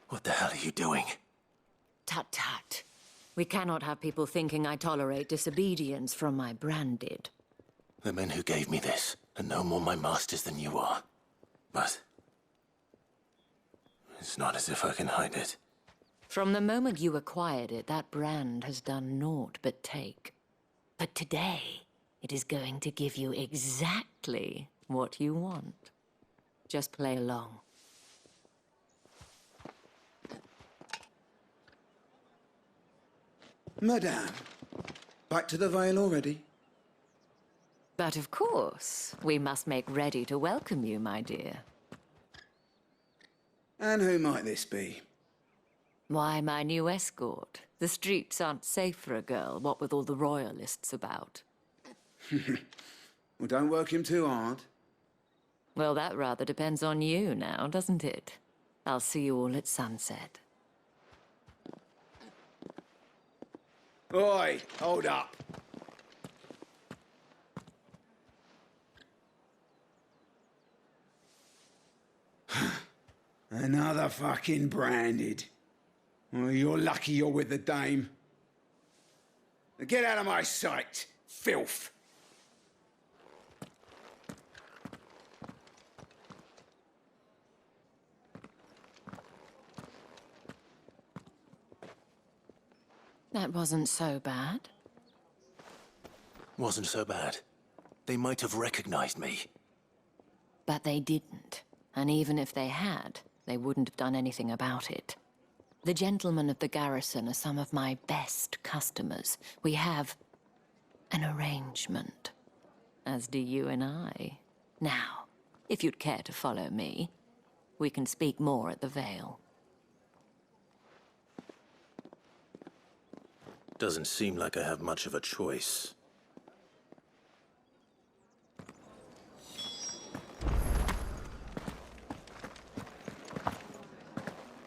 What the hell are you doing? Tut tut. We cannot have people thinking I tolerate disobedience from my branded. The men who gave me this are no more my masters than you are. But it's not as if I can hide it. From the moment you acquired it, that brand has done naught but take. But today, it is going to give you exactly what you want. Just play along. Madame, back to the Vale already? But of course, we must make ready to welcome you, my dear. And who might this be? Why, my new escort. The streets aren't safe for a girl, what with all the royalists about. Well, don't work him too hard. Well, that rather depends on you now, doesn't it? I'll see you all at sunset. Oi, hold up. Another fucking branded. Well, you're lucky you're with the dame. Now get out of my sight, filth. That wasn't so bad. Wasn't so bad. They might have recognized me. But they didn't. And even if they had, they wouldn't have done anything about it. The gentlemen of the garrison are some of my best customers. We have an arrangement, as do you and I. Now, if you'd care to follow me, we can speak more at the Vale. Doesn't seem like I have much of a choice.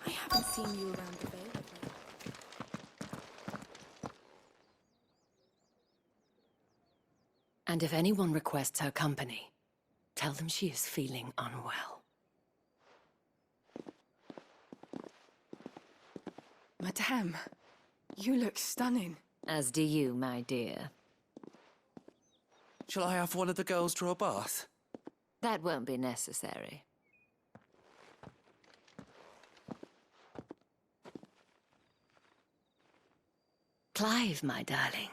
I haven't seen you around the Vale lately. And if anyone requests her company, tell them she is feeling unwell. Madame, you look stunning. As do you, my dear. Shall I have one of the girls draw a bath? That won't be necessary. Clive, my darling.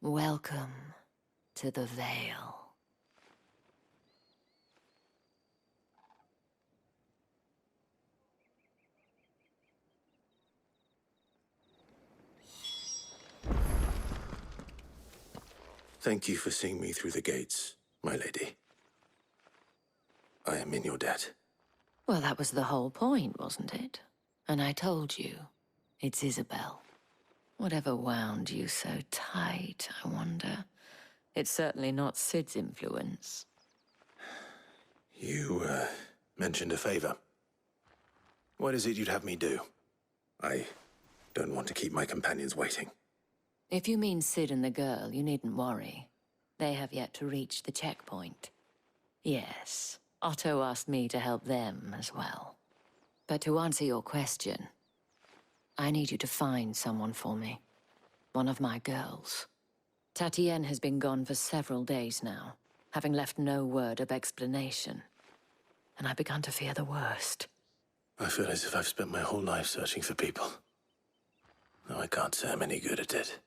Welcome to the Vale. Thank you for seeing me through the gates, my lady. I am in your debt. Well, that was the whole point, wasn't it? And I told you, it's Isabel. Whatever wound you so tight, I wonder. It's certainly not Sid's influence. You, mentioned a favor. What is it you'd have me do? I don't want to keep my companions waiting. If you mean Sid and the girl, you needn't worry. They have yet to reach the checkpoint. Yes, Otto asked me to help them as well. But to answer your question, I need you to find someone for me. One of my girls. Tatienne has been gone for several days now, having left no word of explanation. And I've begun to fear the worst. I feel as if I've spent my whole life searching for people. Though I can't say I'm any good at it.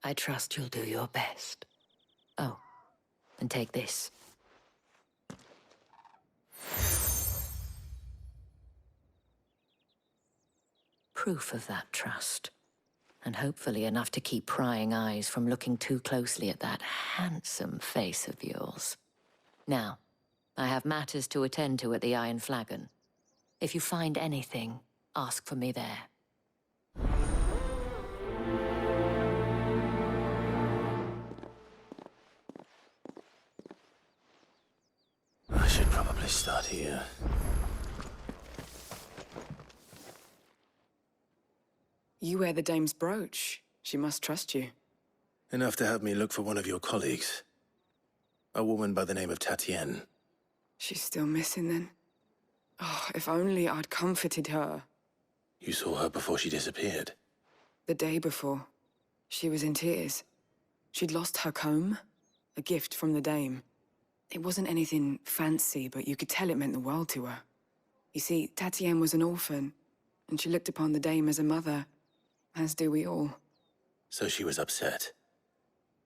I trust you'll do your best. Oh, and take this. Proof of that trust. And hopefully enough to keep prying eyes from looking too closely at that handsome face of yours. Now, I have matters to attend to at the Iron Flagon. If you find anything, ask for me there. I should probably start here. You wear the dame's brooch. She must trust you. Enough to have me look for one of your colleagues. A woman by the name of Tatienne. She's still missing then. Oh, if only I'd comforted her. You saw her before she disappeared. The day before, she was in tears. She'd lost her comb, a gift from the Dame. It wasn't anything fancy, but you could tell it meant the world to her. You see, Tatienne was an orphan, and she looked upon the Dame as a mother, as do we all. So she was upset.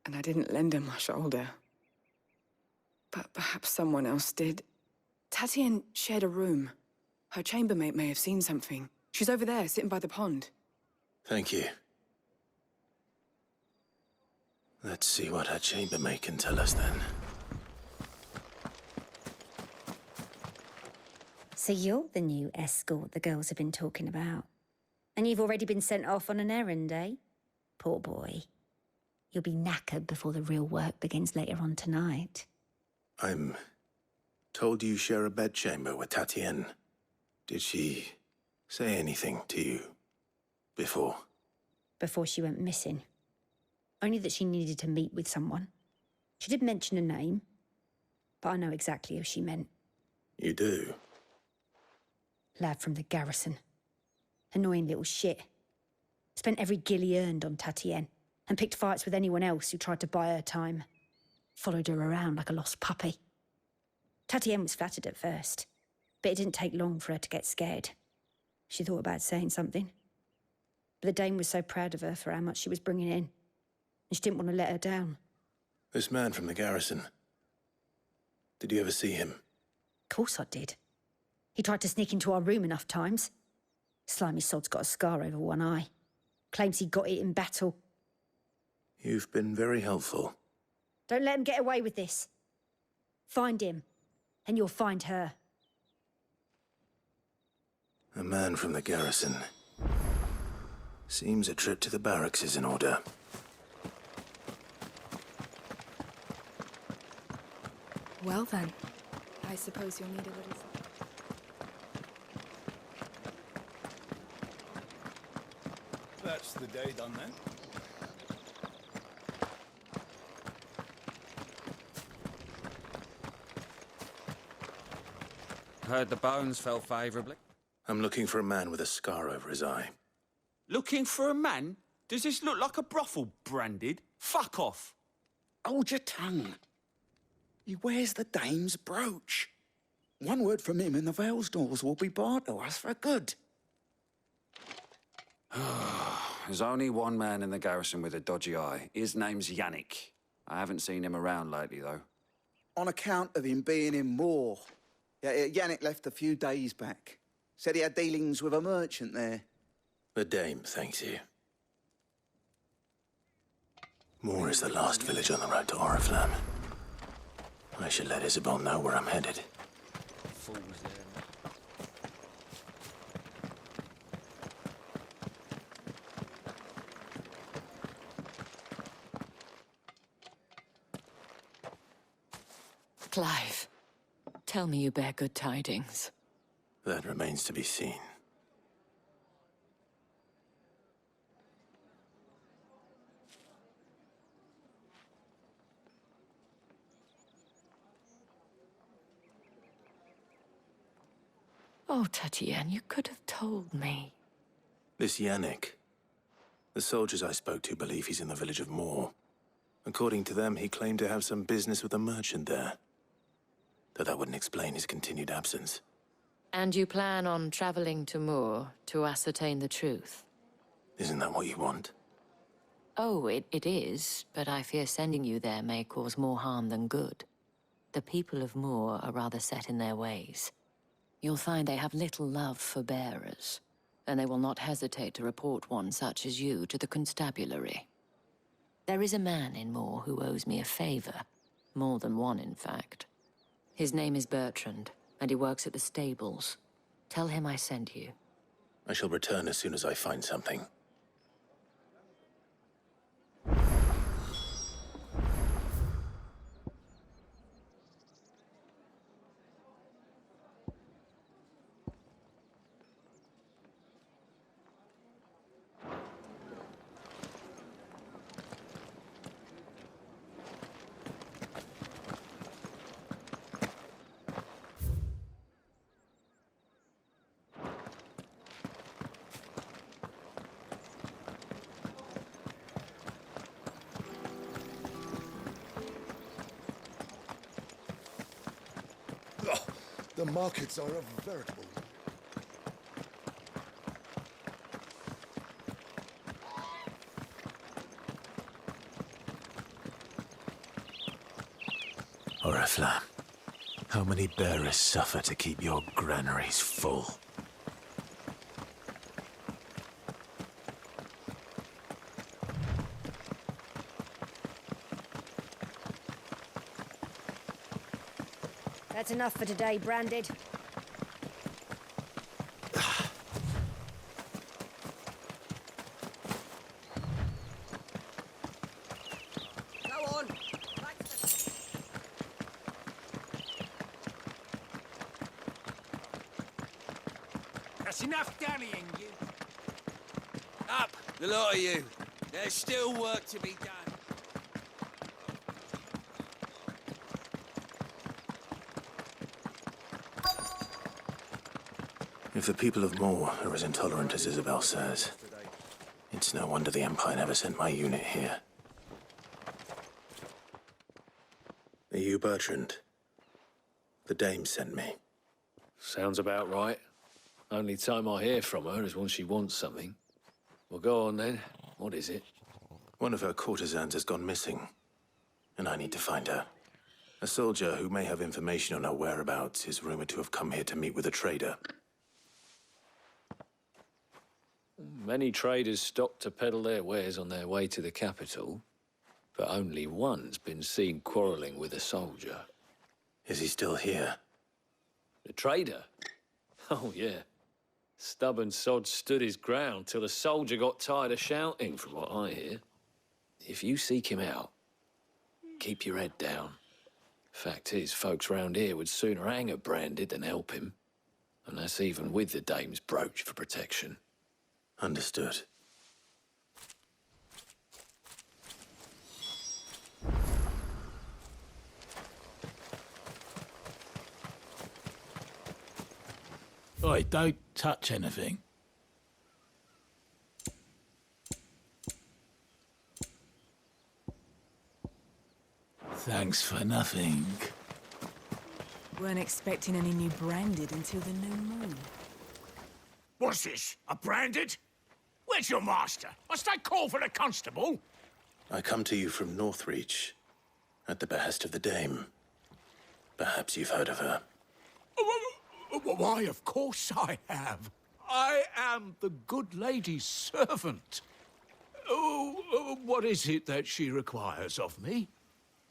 And I didn't lend her my shoulder. But perhaps someone else did. Tatienne shared a room. Her chambermaid may have seen something. She's over there, sitting by the pond. Thank you. Let's see what her chambermaid can tell us then. So you're the new escort the girls have been talking about. And you've already been sent off on an errand, eh? Poor boy. You'll be knackered before the real work begins later on tonight. I'm told you share a bedchamber with Tatienne. Did she say anything to you before? Before she went missing. Only that she needed to meet with someone. She did mention a name, but I know exactly who she meant. You do? Lad from the garrison. Annoying little shit. Spent every guil he earned on Tatienne, and picked fights with anyone else who tried to buy her time. Followed her around like a lost puppy. Tatienne was flattered at first, but it didn't take long for her to get scared. She thought about saying something. But the Dame was so proud of her for how much she was bringing in, and she didn't want to let her down. This man from the garrison. Did you ever see him? Of course I did. He tried to sneak into our room enough times. Slimy sod's got a scar over one eye. Claims he got it in battle. You've been very helpful. Don't let him get away with this. Find him, and you'll find her. A man from the garrison. Seems a trip to the barracks is in order. Well then, I suppose you'll need a little... That's the day done then. Heard the bones fell favourably. I'm looking for a man with a scar over his eye. Looking for a man? Does this look like a brothel, Branded? Fuck off. Hold your tongue. He wears the Dame's brooch. One word from him and the Vale's doors will be barred to us for good. There's only one man in the garrison with a dodgy eye. His name's Yannick. I haven't seen him around lately, though. On account of him being in war. Yeah, Yannick left a few days back. Said he had dealings with a merchant there. The Dame thanks you. Moor is the last village on the road to Oriflamme. I should let Isabel know where I'm headed. Fools there. Clive, tell me you bear good tidings. That remains to be seen. Oh, Tatienne, you could have told me. This Yannick. The soldiers I spoke to believe he's in the village of Moor. According to them, he claimed to have some business with a merchant there. Though that wouldn't explain his continued absence. And you plan on traveling to Moor to ascertain the truth? Isn't that what you want? Oh, it is, but I fear sending you there may cause more harm than good. The people of Moor are rather set in their ways. You'll find they have little love for bearers, and they will not hesitate to report one such as you to the constabulary. There is a man in Moor who owes me a favor. More than one, in fact. His name is Bertrand, and he works at the stables. Tell him I sent you. I shall return as soon as I find something. The markets are a veritable... Oriflamme, how many bearers suffer to keep your granaries full? That's enough for today, Branded. Go on. That's enough dallying, you. Up, the lot of you. There's still work to be done. If the people of Moor are as intolerant as Isabel says, it's no wonder the Empire never sent my unit here. Are you Bertrand? The Dame sent me. Sounds about right. Only time I hear from her is when she wants something. Well, go on then. What is it? One of her courtesans has gone missing, and I need to find her. A soldier who may have information on her whereabouts is rumored to have come here to meet with a trader. Many traders stop to peddle their wares on their way to the capital, but only one's been seen quarrelling with a soldier. Is he still here? The trader? Oh, yeah. Stubborn sod stood his ground till the soldier got tired of shouting, from what I hear. If you seek him out, keep your head down. Fact is, folks round here would sooner hang a Branded than help him. And that's even with the Dame's brooch for protection. Understood. Oi, don't touch anything. Thanks for nothing. Weren't expecting any new Branded until the new moon. What's this? A Branded? Where's your master? Must I call for the constable? I come to you from Northreach, at the behest of the Dame. Perhaps you've heard of her. Why, of course I have. I am the good lady's servant. What is it that she requires of me?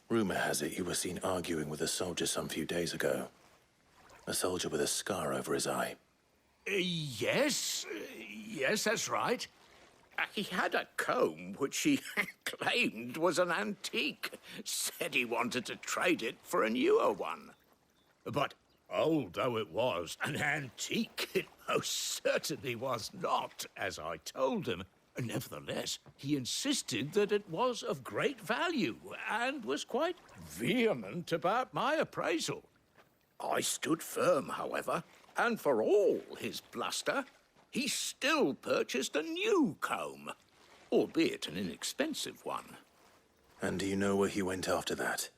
Rumor has it you were seen arguing with a soldier some few days ago. A soldier with a scar over his eye. Yes, that's right. He had a comb which he claimed was an antique. Said he wanted to trade it for a newer one. But old though it was, an antique it most certainly was not, as I told him. Nevertheless, he insisted that it was of great value and was quite vehement about my appraisal. I stood firm, however, and for all his bluster, he still purchased a new comb, albeit an inexpensive one. And do you know where he went after that?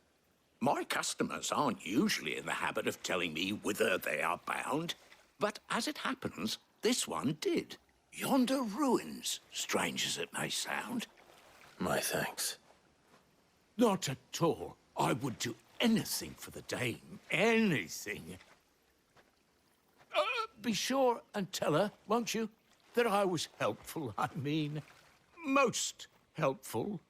My customers aren't usually in the habit of telling me whither they are bound, but as it happens, this one did. Yonder ruins, strange as it may sound. My thanks. Not at all. I would do anything for the Dame. Anything. Be sure and tell her, won't you, that I was helpful, I mean, most helpful.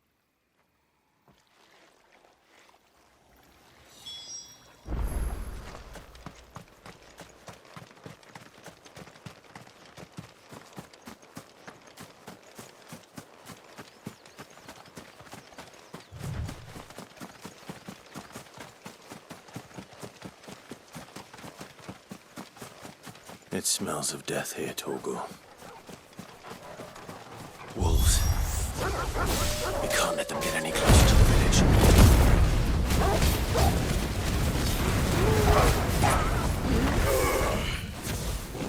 It smells of death here, Torgal. Wolves. We can't let them get any closer to the village.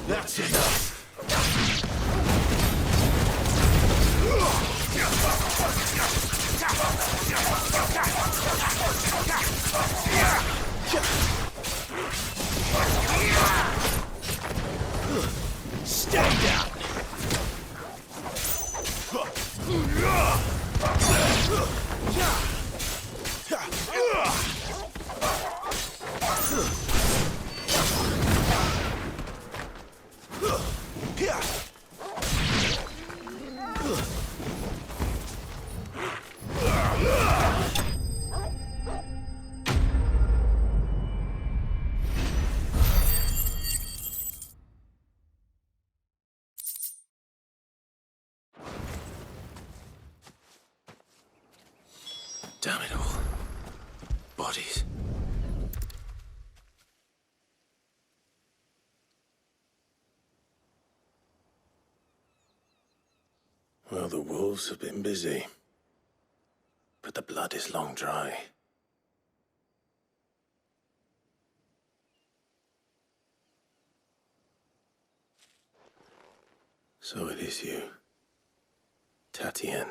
That's enough. Stay down! Damn it all. Bodies. Well, the wolves have been busy. But the blood is long dry. So it is you, Tatien.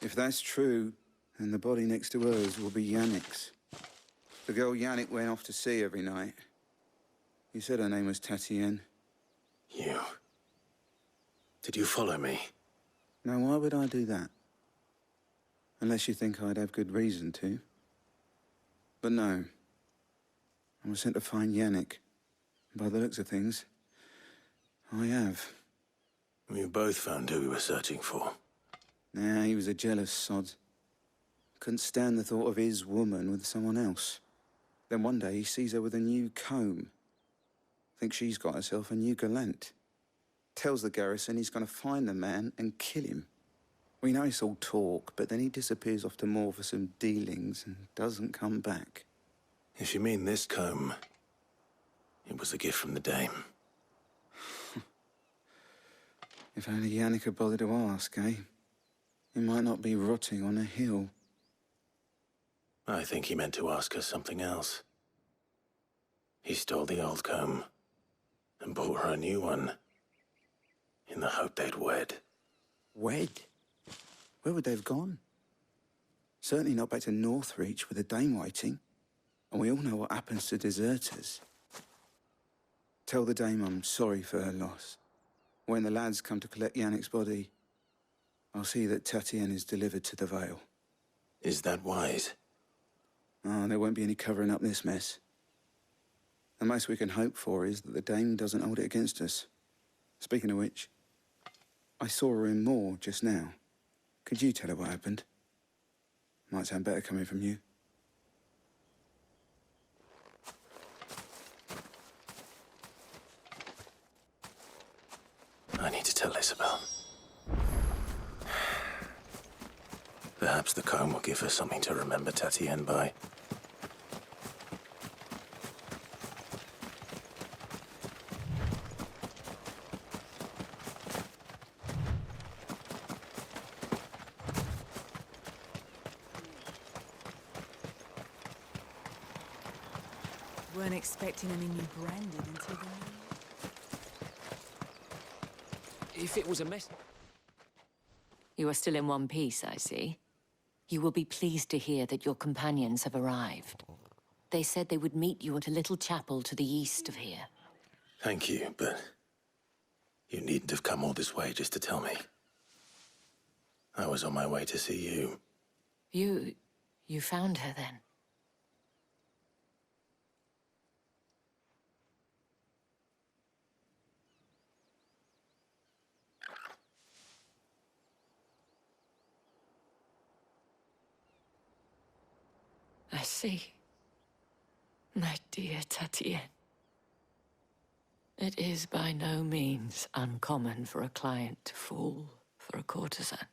If that's true, then the body next to hers will be Yannick's. The girl Yannick went off to sea every night. You said her name was Tatien. You. Did you follow me? Now, why would I do that? Unless you think I'd have good reason to. But no. I was sent to find Yannick. By the looks of things, I have. We both found who we were searching for. Nah, he was a jealous sod. Couldn't stand the thought of his woman with someone else. Then one day he sees her with a new comb. Thinks she's got herself a new gallant. Tells the garrison he's gonna find the man and kill him. We know it's all talk, but then he disappears off to Moor for some dealings and doesn't come back. If you mean this comb, it was a gift from the dame. If only Yannick had bothered to ask, eh? He might not be rotting on a hill. I think he meant to ask her something else. He stole the old comb and bought her a new one in the hope they'd wed. Wed? Where would they have gone? Certainly not back to Northreach with the dame waiting. And we all know what happens to deserters. Tell the dame I'm sorry for her loss. When the lads come to collect Yannick's body, I'll see that Tatien is delivered to the Vale. Is that wise? Oh, there won't be any covering up this mess. The most we can hope for is that the dame doesn't hold it against us. Speaking of which, I saw her in Moor just now. Could you tell her what happened? Might sound better coming from you. I need to tell Isabel. Perhaps the comb will give her something to remember Tatien by. Weren't expecting any new branded until the new... If it was a mess... You are still in one piece, I see. You will be pleased to hear that your companions have arrived. They said they would meet you at a little chapel to the east of here. Thank you, but you needn't have come all this way just to tell me. I was on my way to see you. You found her then? I see. My dear Tatien. It is by no means uncommon for a client to fall for a courtesan.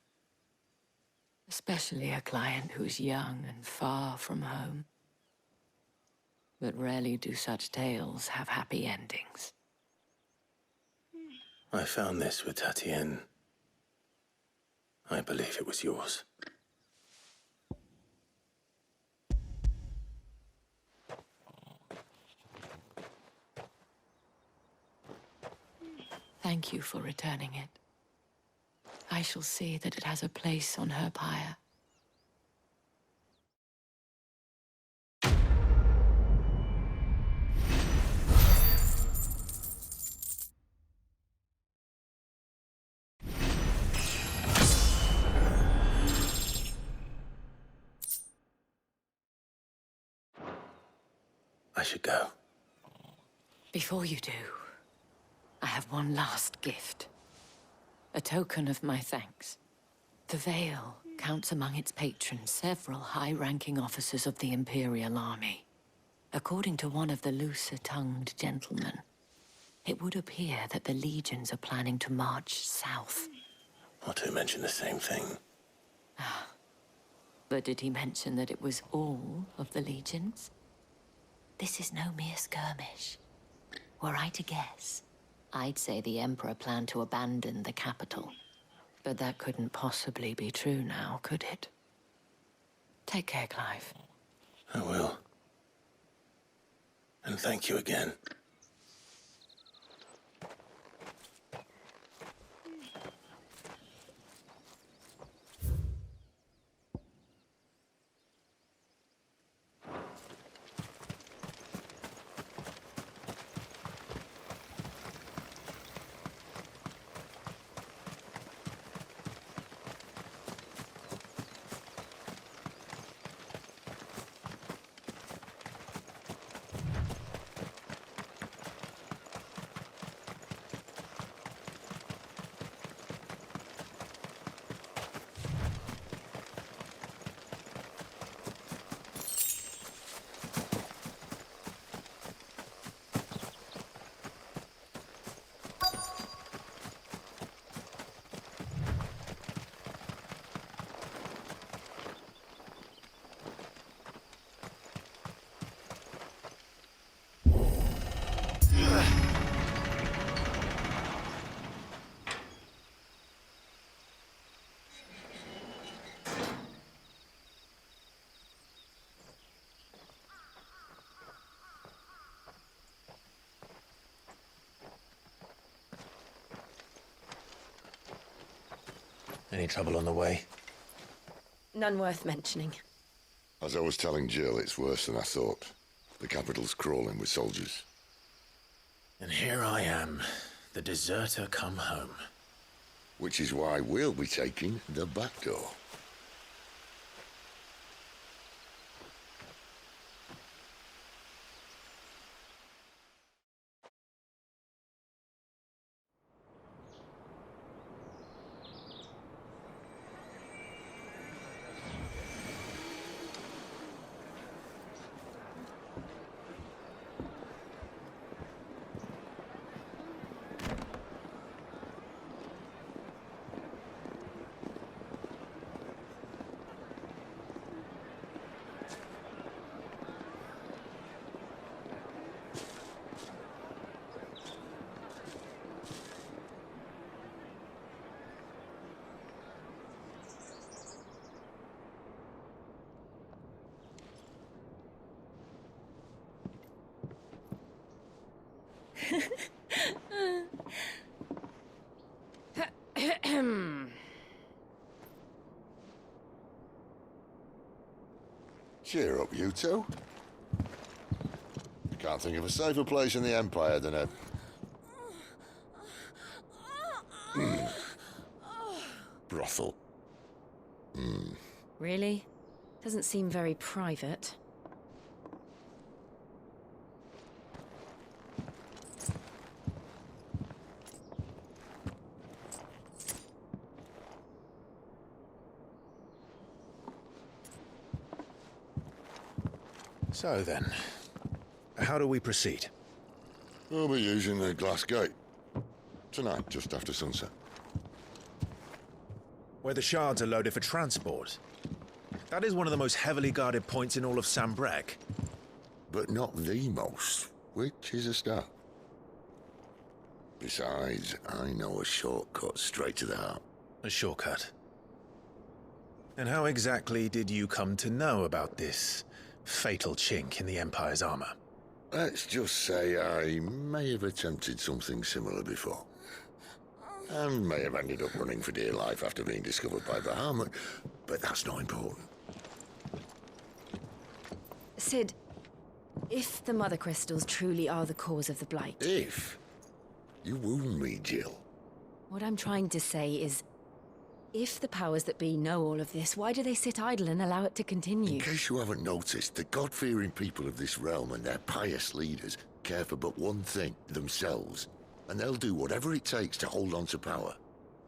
Especially a client who's young and far from home. But rarely do such tales have happy endings. I found this with Tatien. I believe it was yours. Thank you for returning it. I shall see that it has a place on her pyre. I should go. Before you do, I have one last gift. A token of my thanks. The Vale counts among its patrons several high-ranking officers of the Imperial Army. According to one of the looser-tongued gentlemen, it would appear that the legions are planning to march south. Not to mention the same thing. But did he mention that it was all of the legions? This is no mere skirmish. Were I to guess, I'd say the Emperor planned to abandon the capital. But that couldn't possibly be true now, could it? Take care, Clive. I will. And thank you again. Any trouble on the way? None worth mentioning. As I was telling Jill, it's worse than I thought. The capital's crawling with soldiers. And here I am, the deserter come home. Which is why we'll be taking the back door. Cheer up, you two. I can't think of a safer place in the Empire than a... brothel. Really? Doesn't seem very private. So then, how do we proceed? We'll be using the glass gate. Tonight, just after sunset. Where the shards are loaded for transport. That is one of the most heavily guarded points in all of Sambrek. But not the most, which is a start. Besides, I know a shortcut straight to the heart. A shortcut. And how exactly did you come to know about this fatal chink in the Empire's armor? Let's just say I may have attempted something similar before. And may have ended up running for dear life after being discovered by Bahamut, but that's not important. Sid, if the Mother Crystals truly are the cause of the Blight... If? You wound me, Jill. What I'm trying to say is, If the powers that be know all of this, why do they sit idle and allow it to continue? In case you haven't noticed, the God-fearing people of this realm and their pious leaders care for but one thing, themselves. And they'll do whatever it takes to hold on to power.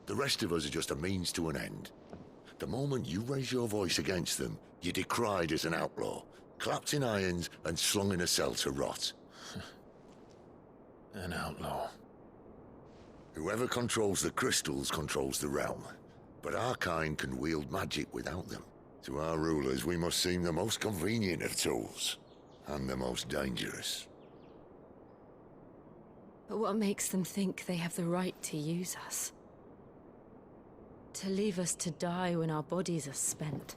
The rest of us are just a means to an end. The moment you raise your voice against them, you're decried as an outlaw, clapped in irons and slung in a cell to rot. An outlaw. Whoever controls the crystals controls the realm. But our kind can wield magic without them. To our rulers, we must seem the most convenient of tools, and the most dangerous. But what makes them think they have the right to use us? To leave us to die when our bodies are spent?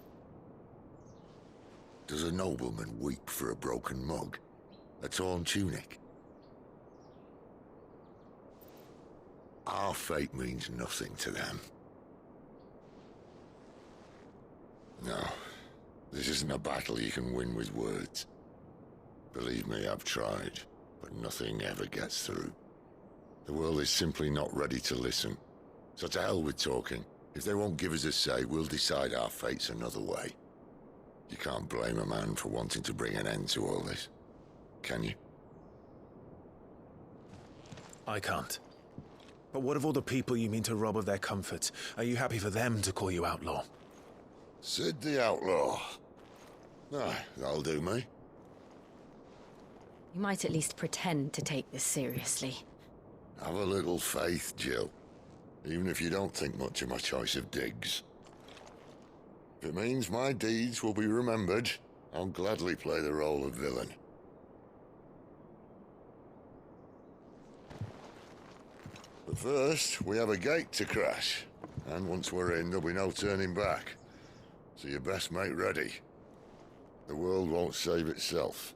Does a nobleman weep for a broken mug? A torn tunic? Our fate means nothing to them. No, this isn't a battle you can win with words. Believe me, I've tried, but nothing ever gets through. The world is simply not ready to listen. So to hell with talking. If they won't give us a say, we'll decide our fates another way. You can't blame a man for wanting to bring an end to all this, can you? I can't. But what of all the people you mean to rob of their comforts? Are you happy for them to call you outlaw? Sid the Outlaw. Ah, that'll do me. You might at least pretend to take this seriously. Have a little faith, Jill. Even if you don't think much of my choice of digs. If it means my deeds will be remembered, I'll gladly play the role of villain. But first, we have a gate to crash. And once we're in, there'll be no turning back. So you best make ready. The world won't save itself.